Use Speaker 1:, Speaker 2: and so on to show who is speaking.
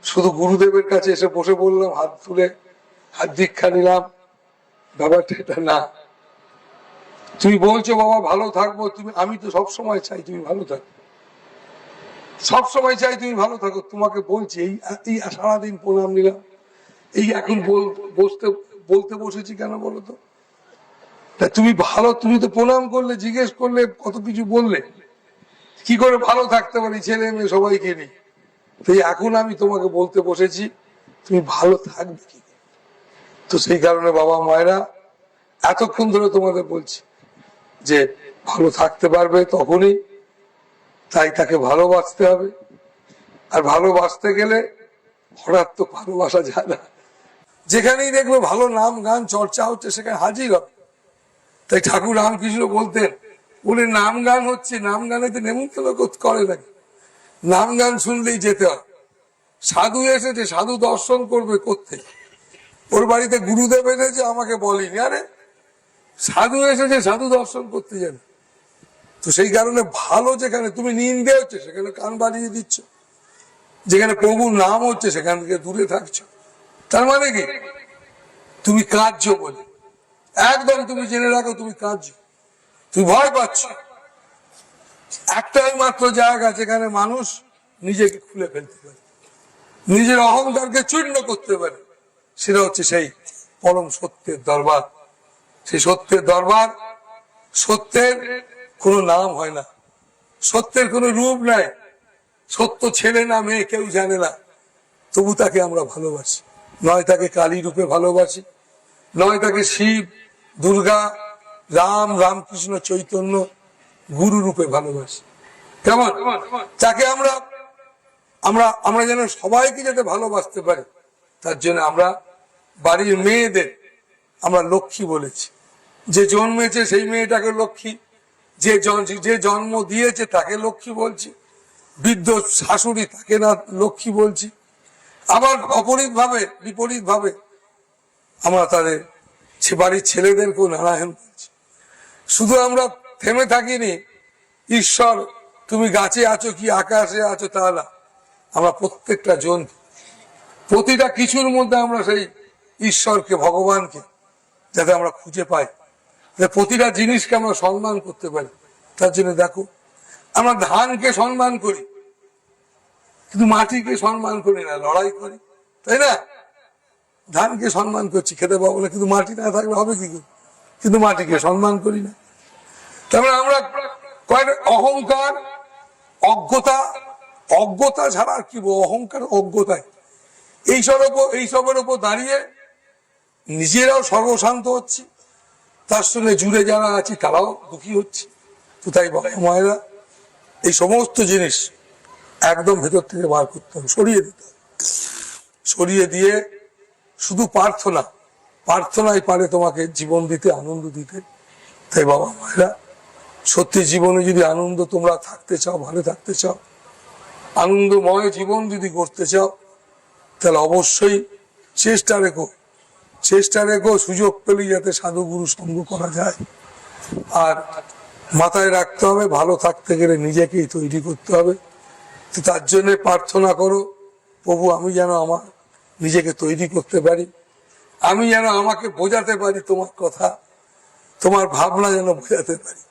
Speaker 1: শুধু গুরুদেবের কাছে এসে বসে বললাম, হাত তুলে হাত দীক্ষা নিলাম, ব্যাপারটা এটা না। তুমি বলছো বাবা ভালো থাকবো, তুমি, আমি তো সবসময় চাই তুমি ভালো থাকো, সবসময় চাই তুমি ভালো থাকো। তোমাকে বলছি এই সারাদিন প্রণাম নিলাম, এই এখন বলতে বসেছি কেন বলো তো? তুমি ভালো, তুমি তো প্রণাম করলে, জিজ্ঞেস করলে, কত কিছু বললে, কি করে ভালো থাকতে পারি ছেলে মেয়ে সবাইকে নিয়ে। তো এখন আমি তোমাকে বলতে বসেছি তুমি ভালো থাকবে কি। তো সেই কারণে বাবা মায়েরা এতক্ষণ ধরে তোমাদের বলছি যে ভালো থাকতে পারবে তখনই, তাই তাকে ভালোবাসতে হবে। আর ভালোবাসতে গেলে হঠাৎ তো ভালোবাসা যায় না। যেখানেই দেখবে ভালো নাম গান চর্চা হচ্ছে সেখানে হাজির হবে। তাই ঠাকুর রামকৃষ্ণ বলতেন, বলে নাম গান হচ্ছে, নাম গানে তো নেমন্তন্ন করে নাকি, নাম গান শুনলেই যেতে হয়। সাধু এসেছে, সাধু দর্শন করবে করতে, ওর বাড়িতে গুরুদেব এসেছে আমাকে বলেনি, আরে সাধু এসেছে সাধু দর্শন করতে যাবে। তো সেই কারণে ভালো যেখানে তুমি নিন্দে হচ্ছে সেখানে কান বাড়িয়ে দিচ্ছ, যেখানে প্রভুর নাম হচ্ছে সেখান থেকে দূরে থাকছো। তার মানে কি তুমি কাঁদছো বলে, একদম তুমি জেনে রাখো তুমি কাঁদছো, তুমি ভয় পাচ্ছ। একটাই মাত্র জায়গা যেখানে মানুষ নিজেকে খুলে ফেলতে পারে, নিজের অহংকারকে চূর্ণ করতে পারে, সেটা হচ্ছে সেই পরম সত্যের দরবার। সেই সত্যের দরবার, সত্যের কোনো নাম হয় না, সত্যের কোনো রূপ নাই, সত্য ছেলে না মেয়ে কেউ জানে না, তবু তাকে আমরা ভালোবাসি। নয় তাকে কালী রূপে ভালোবাসি, নয় তাকে শিব, দুর্গা, রাম, রামকৃষ্ণ, চৈতন্য, গুরু রূপে ভালোবাসি। কেমন তাকে আমরা আমরা আমরা যেন সবাইকে যাতে ভালোবাসতে পারি, তার জন্য আমরা বাড়ির মেয়েদের আমরা লক্ষ্মী বলেছি। যে জন্মেছে সেই মেয়েটাকে লক্ষ্মী, যে জন্ম দিয়েছে তাকে লক্ষ্মী বলছি, বৃদ্ধ শাশুড়ি তাকে না লক্ষ্মী বলছি। আবার বিপরীত ভাবে আমরা তাদের বাড়ির ছেলেদেরকেও নারায়ণ বলছি। শুধু আমরা থেমে থাকিনি ঈশ্বর তুমি গাছে আছো কি আকাশে আছো তা না, আমরা প্রত্যেকটা জন্তু, প্রতিটা কিছুর মধ্যে আমরা সেই ঈশ্বরকে, ভগবানকে যাতে আমরা খুঁজে পাই, প্রতিটা জিনিসকে আমরা সম্মান করতে পারি। তার জন্য দেখো আমরা ধানকে সম্মান করি কিন্তু মাটিকে সম্মান করি না, লড়াই করি, তাই না? ধানকে সম্মান করছি খেতে পাবো না, কিন্তু মাটি না থাকলে হবে কি, কিন্তু মাটিকে সম্মান করি না। তারপরে আমরা অহংকার, অজ্ঞতা ছাড়া আর কি বলবো, অহংকার অজ্ঞতায় এইসবের উপর দাঁড়িয়ে নিজেরাও সর্বশান্ত হচ্ছি, তার সঙ্গে জুড়ে যারা আছি তারাও দুঃখী হচ্ছে। তো তাই বাবা মায়েরা এই সমস্ত জিনিস একদম ভেতর থেকে বার করতে হবে, সরিয়ে দিতে হবে, সরিয়ে দিয়ে শুধু প্রার্থনায় পারে তোমাকে জীবন দিতে, আনন্দ দিতে। তাই বাবা মায়েরা সত্যি জীবনে যদি আনন্দ তোমরা থাকতে চাও, ভালো থাকতে চাও, আনন্দময় জীবন যদি করতে চাও, তাহলে অবশ্যই চেষ্টা রেখো সুযোগ পেলে যাতে সাধুগুরু সঙ্গ করা যায়। আর মাথায় রাখতে হবে ভালো থাকতে গেলে নিজেকেই তৈরি করতে হবে। তো তার জন্য প্রার্থনা করো, প্রভু আমি যেন আমার নিজেকে তৈরি করতে পারি, আমি যেন আমাকে বোঝাতে পারি তোমার কথা, তোমার ভাবনা যেন বোঝাতে পারি।